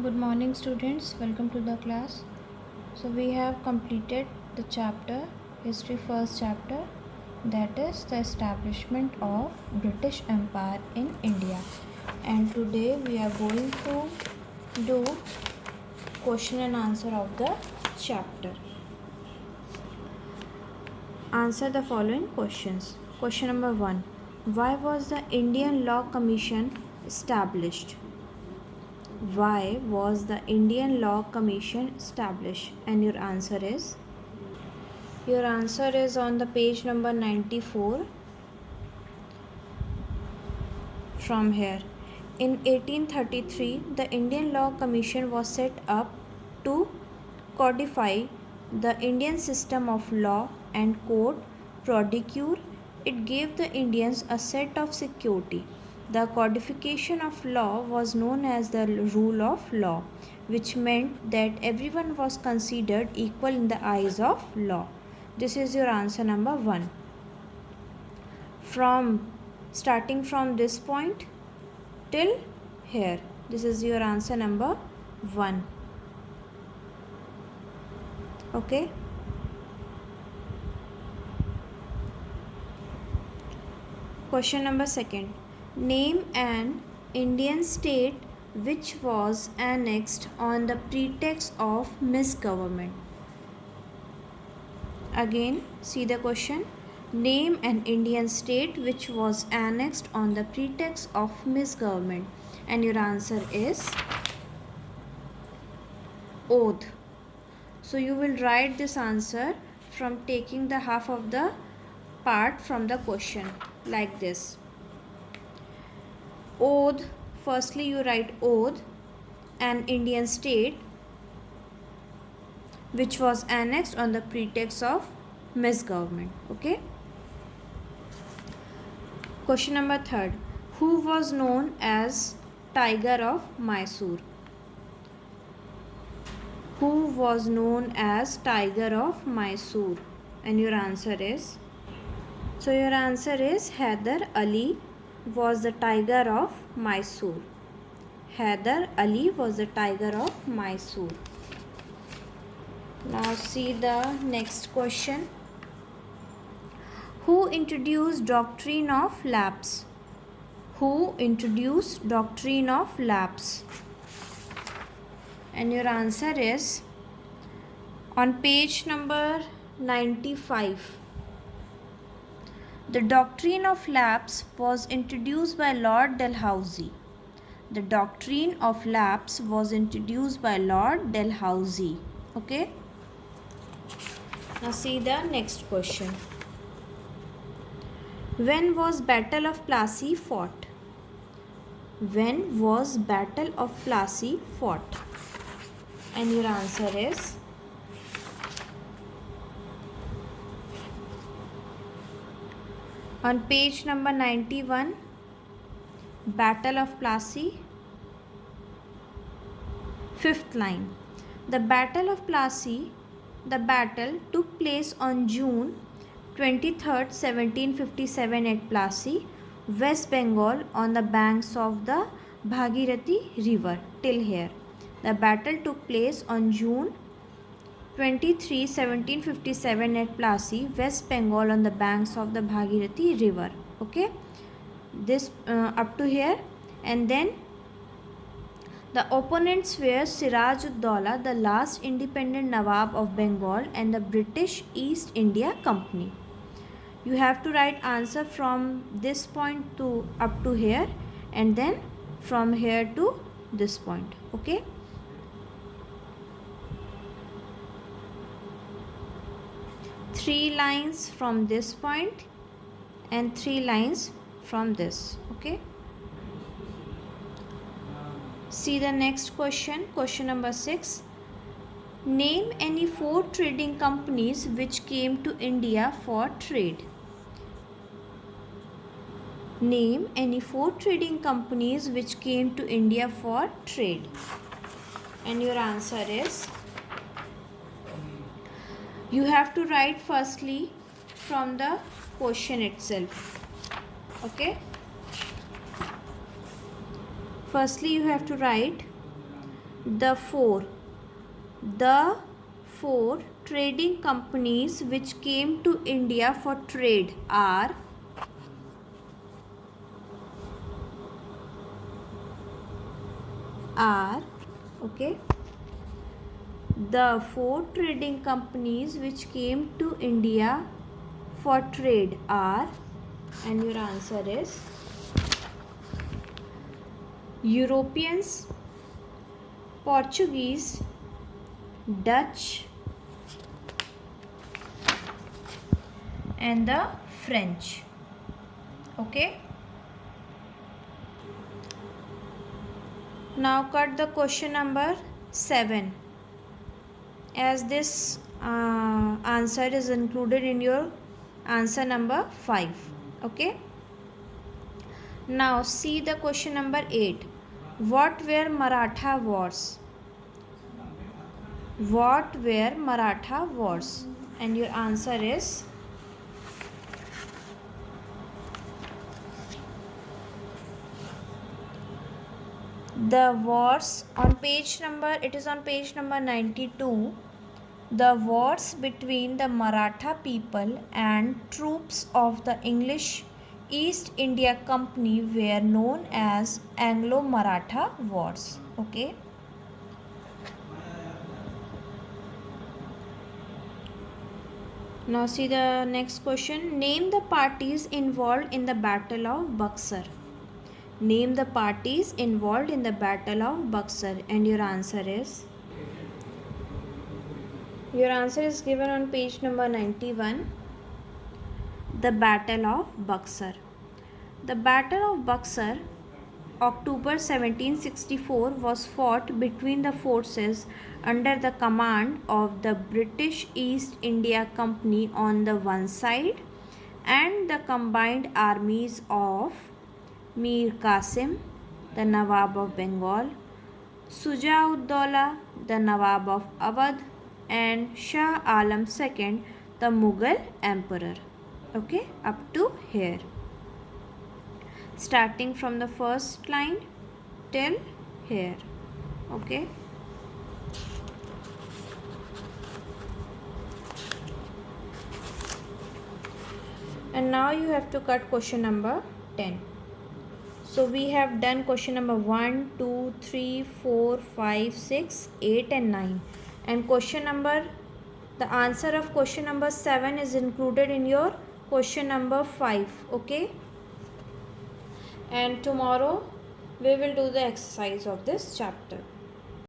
Good morning, students. Welcome to the class. So we have completed the chapter history, first chapter, that is the establishment of British Empire in India. And today we are going to do question and answer of the chapter. Answer the following questions. Question number 1. Why was the Indian Law Commission established? Why was the Indian Law Commission established? And your answer is on the page number 94 from here. In 1833, the Indian Law Commission was set up to codify the Indian system of law and court procedure. It gave the Indians a set of security. The codification of law was known as the rule of law, which meant that everyone was considered equal in the eyes of law. This is your answer number 1. Starting from this point till here, this is your answer number 1. Okay. Question number 2. Name an Indian state which was annexed on the pretext of misgovernment. Again, see the question. Name an Indian state which was annexed on the pretext of misgovernment. And your answer is Oudh. So you will write this answer from taking the half of the part from the question like this. Oudh, firstly you write Oudh, an Indian state which was annexed on the pretext of misgovernment. Okay. Question number 3. Who was known as Tiger of Mysore? Who was known as Tiger of Mysore? And your answer is? So your answer is Hyder Ali was the Tiger of Mysore. Hyder Ali was the Tiger of Mysore. Now see the next question. Who introduced doctrine of lapse? Who introduced doctrine of lapse? And your answer is on page number 95. The doctrine of lapse was introduced by Lord Dalhousie. The doctrine of lapse was introduced by Lord Dalhousie. Okay. Now see the next question. When was Battle of Plassey fought? When was Battle of Plassey fought? And your answer is on page number 91, Battle of Plassey, 5th line. The Battle of Plassey, the battle took place on June 23rd, 1757 at Plassey, West Bengal, on the banks of the Bhagirathi river. Till here. The battle took place on June 23, 1757 at Plassey, West Bengal, on the banks of the Bhagirathi river. Okay. This up to here. And then the opponents were Siraj ud Daula, the last independent Nawab of Bengal, and the British East India Company. You have to write answer from this point to up to here, and then from here to this point. Okay. Three lines from this point and 3 lines from this. Okay. See the next question. Question number 6. Name any 4 trading companies which came to India for trade. Name any 4 trading companies which came to India for trade. And your answer is, you have to write firstly from the question itself. Okay. Firstly you have to write The four trading companies which came to India for trade are okay. The four trading companies which came to India for trade are, and your answer is Europeans, Portuguese, Dutch, and the French. Okay. Now cut the question number 7, as this answer is included in your answer number 5. Okay. Now see the question number 8. What were Maratha wars? What were Maratha wars? And your answer is the wars on page number, it is on page number 92. The wars between the Maratha people and troops of the English East India Company were known as Anglo-Maratha Wars. Okay. Now see the next question. Name the parties involved in the Battle of Buxar. Name the parties involved in the Battle of Buxar, and your answer is given on page number 91. The Battle of Buxar. The Battle of Buxar, October 1764, was fought between the forces under the command of the British East India Company on the one side and the combined armies of Mir Qasim, the Nawab of Bengal, Shuja-ud-Dawla, the Nawab of Awadh, and Shah Alam II, the Mughal Emperor. Okay, up to here. Starting from the first line till here. Okay. And now you have to cut question number 10. So we have done question number 1, 2, 3, 4, 5, 6, 8 and 9. And the answer of question number 7 is included in your question number 5. Okay. And tomorrow we will do the exercise of this chapter.